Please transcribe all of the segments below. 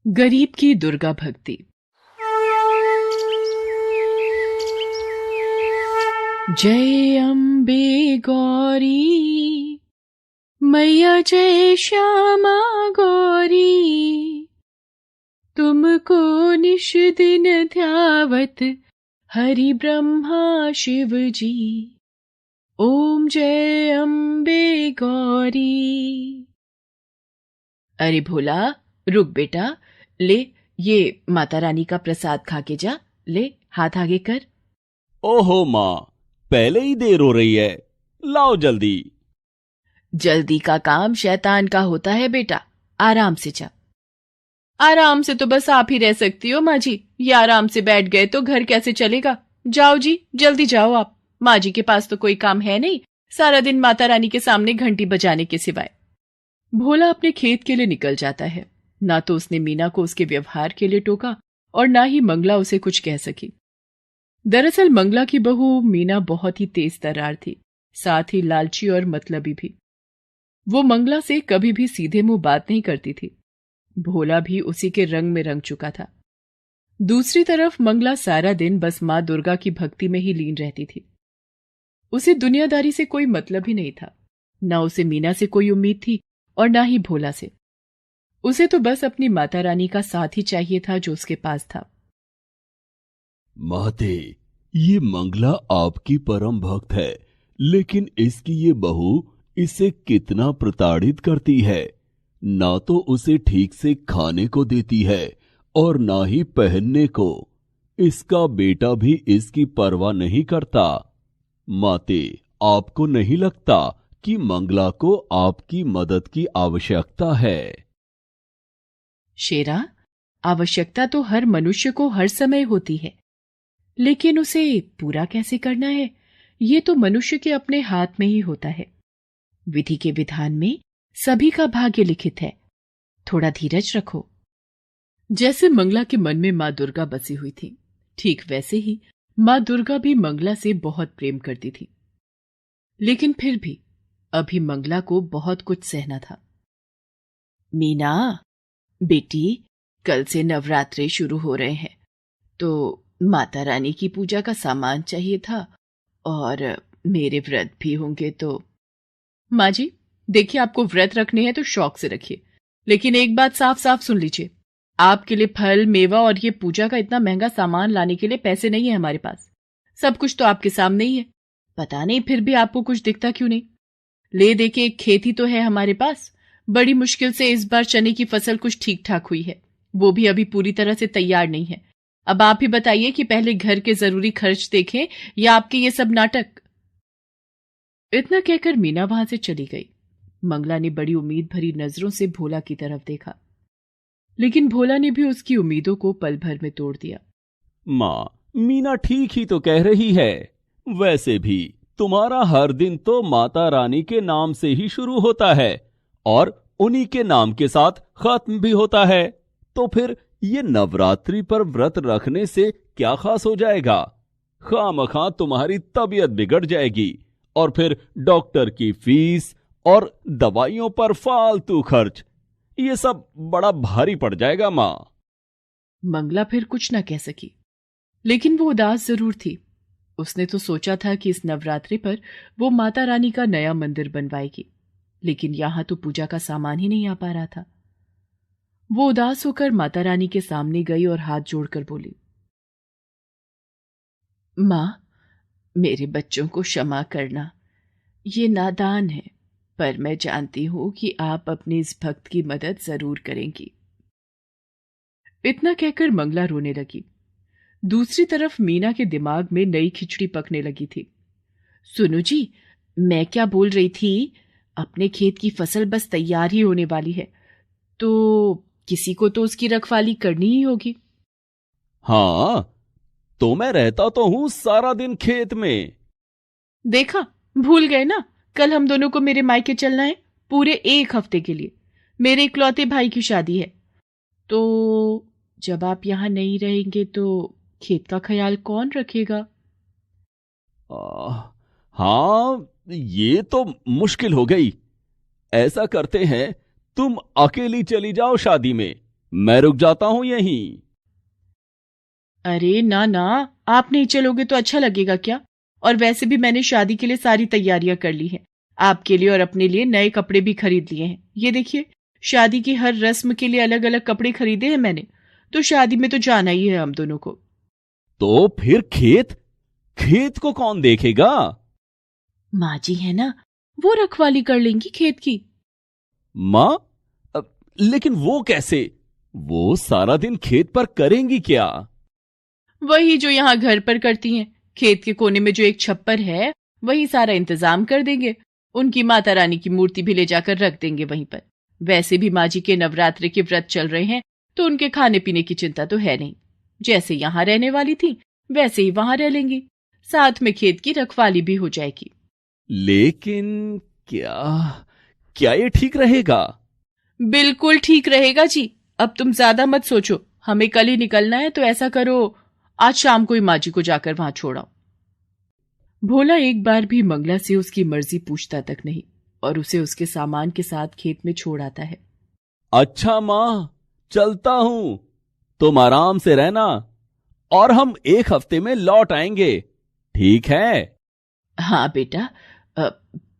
गरीब की दुर्गा भक्ति। जय अम्बे गौरी मैया, जय श्यामा गौरी, तुमको निश दिन ध्यावत हरि ब्रह्मा शिव जी। ओम जय अम्बे गौरी। अरे भोला, रुक बेटा, ले ये माता रानी का प्रसाद खा के जा। ले हाथ आगे कर। ओहो माँ, पहले ही देर हो रही है, लाओ जल्दी। जल्दी का काम शैतान का होता है बेटा, आराम से जा। आराम से तो बस आप ही रह सकती हो माँ जी, ये आराम से बैठ गए तो घर कैसे चलेगा। जाओ जी, जल्दी जाओ आप। माँ जी के पास तो कोई काम है नहीं, सारा दिन माता रानी के सामने घंटी बजाने के सिवाय। भोला अपने खेत के लिए निकल जाता है। ना तो उसने मीना को उसके व्यवहार के लिए टोका और ना ही मंगला उसे कुछ कह सकी। दरअसल मंगला की बहू मीना बहुत ही तेज तर्रार थी, साथ ही लालची और मतलबी भी। वो मंगला से कभी भी सीधे मुंह बात नहीं करती थी। भोला भी उसी के रंग में रंग चुका था। दूसरी तरफ मंगला सारा दिन बस मां दुर्गा की भक्ति में ही लीन रहती थी। उसे दुनियादारी से कोई मतलब ही नहीं था। ना उसे मीना से कोई उम्मीद थी और ना ही भोला से। उसे तो बस अपनी माता रानी का साथ ही चाहिए था जो उसके पास था। माते, ये मंगला आपकी परम भक्त है, लेकिन इसकी ये बहू इसे कितना प्रताड़ित करती है। ना तो उसे ठीक से खाने को देती है और ना ही पहनने को। इसका बेटा भी इसकी परवाह नहीं करता। माते, आपको नहीं लगता कि मंगला को आपकी मदद की आवश्यकता है? शेरा, आवश्यकता तो हर मनुष्य को हर समय होती है, लेकिन उसे पूरा कैसे करना है ये तो मनुष्य के अपने हाथ में ही होता है। विधि के विधान में सभी का भाग्य लिखित है। थोड़ा धीरज रखो। जैसे मंगला के मन में मां दुर्गा बसी हुई थी, ठीक वैसे ही मां दुर्गा भी मंगला से बहुत प्रेम करती थी। लेकिन फिर भी अभी मंगला को बहुत कुछ सहना था। मीना बेटी, कल से नवरात्रे शुरू हो रहे हैं, तो माता रानी की पूजा का सामान चाहिए था और मेरे व्रत भी होंगे तो। माँ जी, देखिए, आपको व्रत रखने हैं तो शौक से रखिए, लेकिन एक बात साफ साफ सुन लीजिए, आपके लिए फल मेवा और ये पूजा का इतना महंगा सामान लाने के लिए पैसे नहीं है हमारे पास। सब कुछ तो आपके सामने ही है। पता नहीं फिर भी आपको कुछ दिखता क्यों नहीं। ले देके एक खेती तो है हमारे पास। बड़ी मुश्किल से इस बार चने की फसल कुछ ठीक ठाक हुई है, वो भी अभी पूरी तरह से तैयार नहीं है। अब आप ही बताइए कि पहले घर के जरूरी खर्च देखें या आपके ये सब नाटक। इतना कहकर मीना वहां से चली गई। मंगला ने बड़ी उम्मीद भरी नजरों से भोला की तरफ देखा, लेकिन भोला ने भी उसकी उम्मीदों को पल भर में तोड़ दिया। माँ, मीना ठीक ही तो कह रही है। वैसे भी तुम्हारा हर दिन तो माता रानी के नाम से ही शुरू होता है और उन्हीं के नाम के साथ खत्म भी होता है। तो फिर ये नवरात्रि पर व्रत रखने से क्या खास हो जाएगा? खामखा तुम्हारी तबीयत बिगड़ जाएगी और फिर डॉक्टर की फीस और दवाइयों पर फालतू खर्च, ये सब बड़ा भारी पड़ जाएगा माँ। मंगला फिर कुछ न कह सकी, लेकिन वो उदास जरूर थी। उसने तो सोचा था कि इस नवरात्रि पर वो माता रानी का नया मंदिर बनवाएगी, लेकिन यहां तो पूजा का सामान ही नहीं आ पा रहा था। वो उदास होकर माता रानी के सामने गई और हाथ जोड़कर बोली, मां, मेरे बच्चों को क्षमा करना। ये नादान है, पर मैं जानती हूं कि आप अपने इस भक्त की मदद जरूर करेंगी। इतना कहकर मंगला रोने लगी। दूसरी तरफ मीना के दिमाग में नई खिचड़ी पकने लगी थी। सुनो जी, मैं क्या बोल रही थी, अपने खेत की फसल बस तैयार ही होने वाली है, तो किसी को तो उसकी रखवाली करनी ही होगी। हाँ, तो मैं रहता तो हूं सारा दिन खेत में। देखा, भूल गए ना, कल हम दोनों को मेरे मायके चलना है पूरे 1 हफ्ते के लिए। मेरे इकलौते भाई की शादी है, तो जब आप यहां नहीं रहेंगे तो खेत का ख्याल कौन रखेगा? हाँ, ये तो मुश्किल हो गई। ऐसा करते हैं, तुम अकेली चली जाओ शादी में मैं रुक जाता हूं यहीं। अरे ना ना, आप नहीं चलोगे तो अच्छा लगेगा क्या? और वैसे भी मैंने शादी के लिए सारी तैयारियां कर ली हैं। आपके लिए और अपने लिए नए कपड़े भी खरीद लिए हैं। ये देखिए, शादी की हर रस्म के लिए अलग अलग कपड़े खरीदे हैं मैंने। तो शादी में तो जाना ही है हम दोनों को। तो फिर खेत खेत को कौन देखेगा? माँ जी है ना, वो रखवाली कर लेंगी खेत की। माँ? लेकिन वो कैसे? वो सारा दिन खेत पर करेंगी क्या? वही जो यहाँ घर पर करती हैं। खेत के कोने में जो एक छप्पर है, वही सारा इंतजाम कर देंगे। उनकी माता रानी की मूर्ति भी ले जाकर रख देंगे वहीं पर। वैसे भी माँ जी के नवरात्रि के व्रत चल रहे हैं, तो उनके खाने पीने की चिंता तो है नहीं। जैसे यहाँ रहने वाली थी, वैसे ही वहां रह लेंगी। साथ में खेत की रखवाली भी हो जाएगी। लेकिन क्या क्या ये ठीक रहेगा? बिल्कुल ठीक रहेगा जी। अब तुम ज्यादा मत सोचो, हमें कल ही निकलना है, तो ऐसा करो, आज शाम को ही माँ जी को जाकर वहां छोड़ाओ। भोला एक बार भी मंगला से उसकी मर्जी पूछता तक नहीं, और उसे उसके सामान के साथ खेत में छोड़ आता है। अच्छा माँ, चलता हूं। तुम आराम से रहना और हम 1 हफ्ते में लौट आएंगे, ठीक है? हाँ बेटा, अ,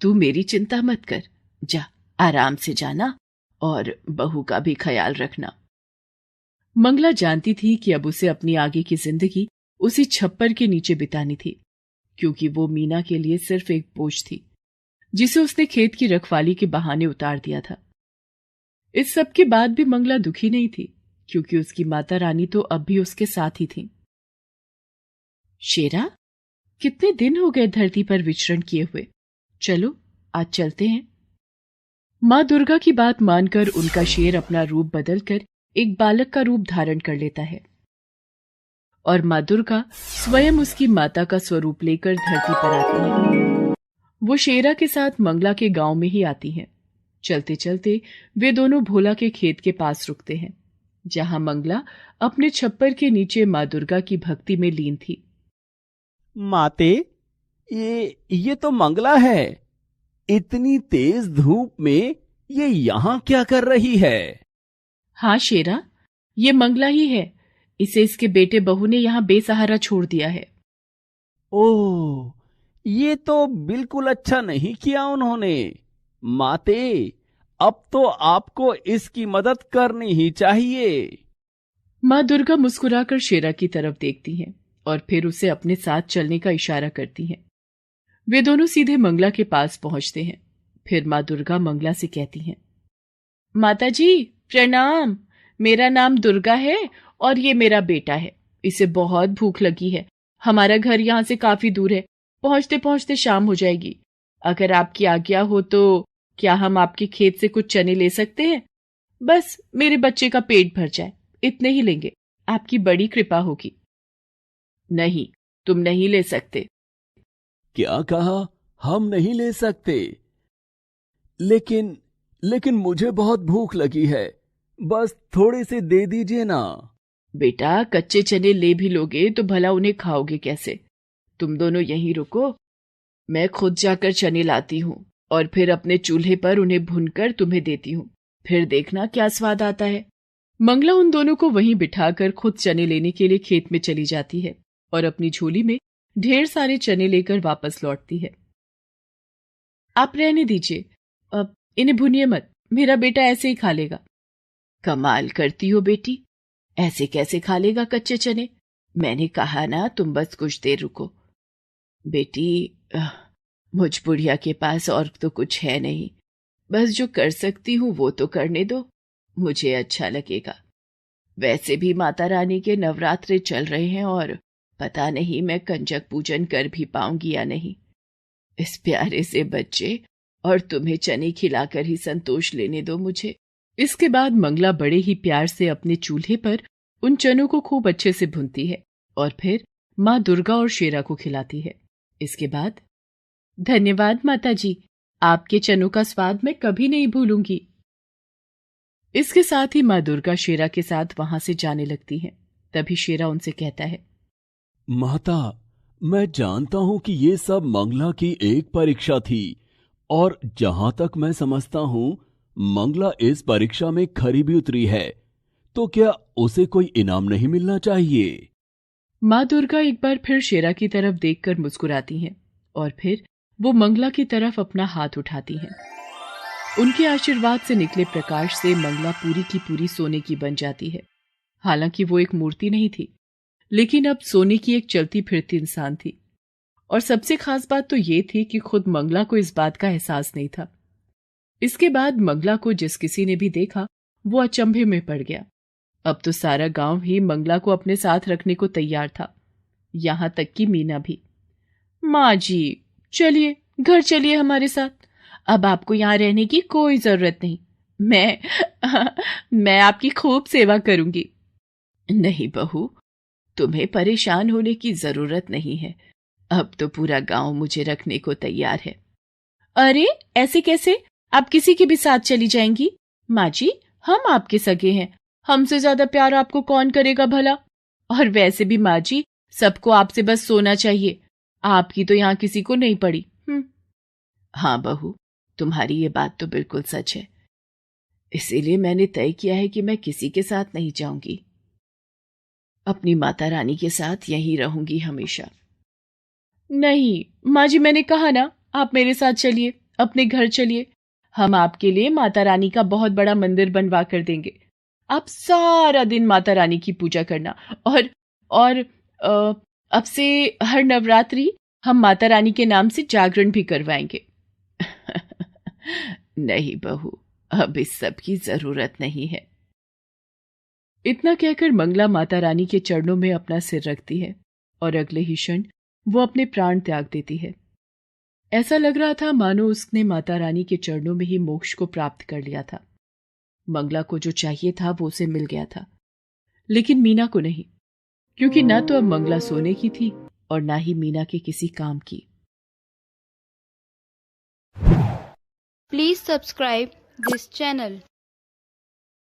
तू मेरी चिंता मत कर। जा, आराम से जाना और बहू का भी ख्याल रखना। मंगला जानती थी कि अब उसे अपनी आगे की जिंदगी उसी छप्पर के नीचे बितानी थी, क्योंकि वो मीना के लिए सिर्फ एक बोझ थी, जिसे उसने खेत की रखवाली के बहाने उतार दिया था। इस सब के बाद भी मंगला दुखी नहीं थी, क्योंकि उसकी माता रानी तो अब भी उसके साथ ही थी। शेरा, कितने दिन हो गए धरती पर विचरण किए हुए। चलो, आज चलते हैं। माँ दुर्गा की बात मानकर उनका शेर अपना रूप बदलकर एक बालक का रूप धारण कर लेता है, और माँ दुर्गा स्वयं उसकी माता का स्वरूप लेकर धरती पर आती है। वो शेरा के साथ मंगला के गांव में ही आती हैं। चलते चलते वे दोनों भोला के खेत के पास रुकते हैं, जहां मंगला अपने छप्पर के नीचे माँ दुर्गा की भक्ति में लीन थी। माते, ये तो मंगला है। इतनी तेज धूप में ये यहां क्या कर रही है? हाँ शेरा, ये मंगला ही है। इसे इसके बेटे बहू ने यहाँ बेसहारा छोड़ दिया है। ओह, ये तो बिल्कुल अच्छा नहीं किया उन्होंने। माते, अब तो आपको इसकी मदद करनी ही चाहिए। माँ दुर्गा मुस्कुराकर शेरा की तरफ देखती हैं और फिर उसे अपने साथ चलने का इशारा करती हैं। वे दोनों सीधे मंगला के पास पहुंचते हैं। फिर माँ दुर्गा मंगला से कहती हैं, माता जी प्रणाम। मेरा नाम दुर्गा है और ये मेरा बेटा है। इसे बहुत भूख लगी है। हमारा घर यहाँ से काफी दूर है। पहुंचते पहुंचते शाम हो जाएगी। अगर आपकी आज्ञा हो तो क्या हम आपके खेत से कुछ चने ले सकते हैं? बस मेरे बच्चे का पेट भर जाए, इतने ही लेंगे। आपकी बड़ी कृपा होगी। नहीं, तुम नहीं ले सकते। क्या कहा? हम नहीं ले सकते? लेकिन लेकिन मुझे बहुत भूख लगी है। बस थोड़े से दे दीजिए ना। बेटा, कच्चे चने ले भी लोगे तो भला उन्हें खाओगे कैसे? तुम दोनों यहीं रुको, मैं खुद जाकर चने लाती हूँ और फिर अपने चूल्हे पर उन्हें भूनकर तुम्हें देती हूँ। फिर देखना क्या स्वाद आता है। मंगला उन दोनों को वहीं बिठाकर खुद चने लेने के लिए खेत में चली जाती है और अपनी झोली में ढेर सारे चने लेकर वापस लौटती है। आप रहने दीजिए, अब इन्हें भूनिए मत। मेरा बेटा ऐसे ही खा लेगा। कमाल करती हो बेटी, ऐसे कैसे खा लेगा कच्चे चने? मैंने कहा ना, तुम बस कुछ देर रुको। बेटी, मुझ बुढ़िया के पास और तो कुछ है नहीं। बस जो कर सकती हूँ वो तो करने दो, मुझे अच्छा लगेगा। वैसे भी माता रानी के नवरात्रे चल रहे हैं और पता नहीं मैं कंजक पूजन कर भी पाऊंगी या नहीं। इस प्यारे से बच्चे और तुम्हें चने खिलाकर ही संतोष लेने दो मुझे। इसके बाद मंगला बड़े ही प्यार से अपने चूल्हे पर उन चनों को खूब अच्छे से भूनती है और फिर माँ दुर्गा और शेरा को खिलाती है। इसके बाद, धन्यवाद माता जी, आपके चनों का स्वाद मैं कभी नहीं भूलूंगी। इसके साथ ही माँ दुर्गा शेरा के साथ वहां से जाने लगती है। तभी शेरा उनसे कहता है, माता, मैं जानता हूं कि ये सब मंगला की एक परीक्षा थी, और जहां तक मैं समझता हूं मंगला इस परीक्षा में खरी भी उतरी है। तो क्या उसे कोई इनाम नहीं मिलना चाहिए? माँ दुर्गा एक बार फिर शेरा की तरफ देखकर मुस्कुराती हैं और फिर वो मंगला की तरफ अपना हाथ उठाती हैं। उनके आशीर्वाद से निकले प्रकाश से मंगला पूरी की पूरी सोने की बन जाती है। हालांकि वो एक मूर्ति नहीं थी, लेकिन अब सोने की एक चलती फिरती इंसान थी। और सबसे खास बात तो ये थी कि खुद मंगला को इस बात का एहसास नहीं था। इसके बाद मंगला को जिस किसी ने भी देखा वो अचंभे में पड़ गया। अब तो सारा गांव ही मंगला को अपने साथ रखने को तैयार था, यहां तक कि मीना भी। माँ जी, चलिए घर चलिए हमारे साथ। अब आपको यहाँ रहने की कोई जरूरत नहीं। मैं आपकी खूब सेवा करूंगी। नहीं बहू, तुम्हें परेशान होने की जरूरत नहीं है। अब तो पूरा गांव मुझे रखने को तैयार है। अरे ऐसे कैसे? आप किसी के भी साथ चली जाएंगी? माँ जी, हम आपके सगे हैं, हमसे ज्यादा प्यार आपको कौन करेगा भला? और वैसे भी माँ जी, सबको आपसे बस सोना चाहिए, आपकी तो यहाँ किसी को नहीं पड़ी। हाँ बहू, तुम्हारी ये बात तो बिल्कुल सच है। इसीलिए मैंने तय किया है कि मैं किसी के साथ नहीं जाऊंगी, अपनी माता रानी के साथ यहीं रहूंगी हमेशा। नहीं माँ जी, मैंने कहा ना, आप मेरे साथ चलिए, अपने घर चलिए। हम आपके लिए माता रानी का बहुत बड़ा मंदिर बनवा कर देंगे। आप सारा दिन माता रानी की पूजा करना। और अब से हर नवरात्रि हम माता रानी के नाम से जागरण भी करवाएंगे। नहीं बहू, अब इस सब की जरूरत नहीं है। इतना कहकर मंगला माता रानी के चरणों में अपना सिर रखती है और अगले ही क्षण वो अपने प्राण त्याग देती है। ऐसा लग रहा था मानो उसने माता रानी के चरणों में ही मोक्ष को प्राप्त कर लिया था। मंगला को जो चाहिए था वो उसे मिल गया था, लेकिन मीना को नहीं, क्योंकि ना तो अब मंगला सोने की थी और ना ही मीना के किसी काम की। Please subscribe this channel.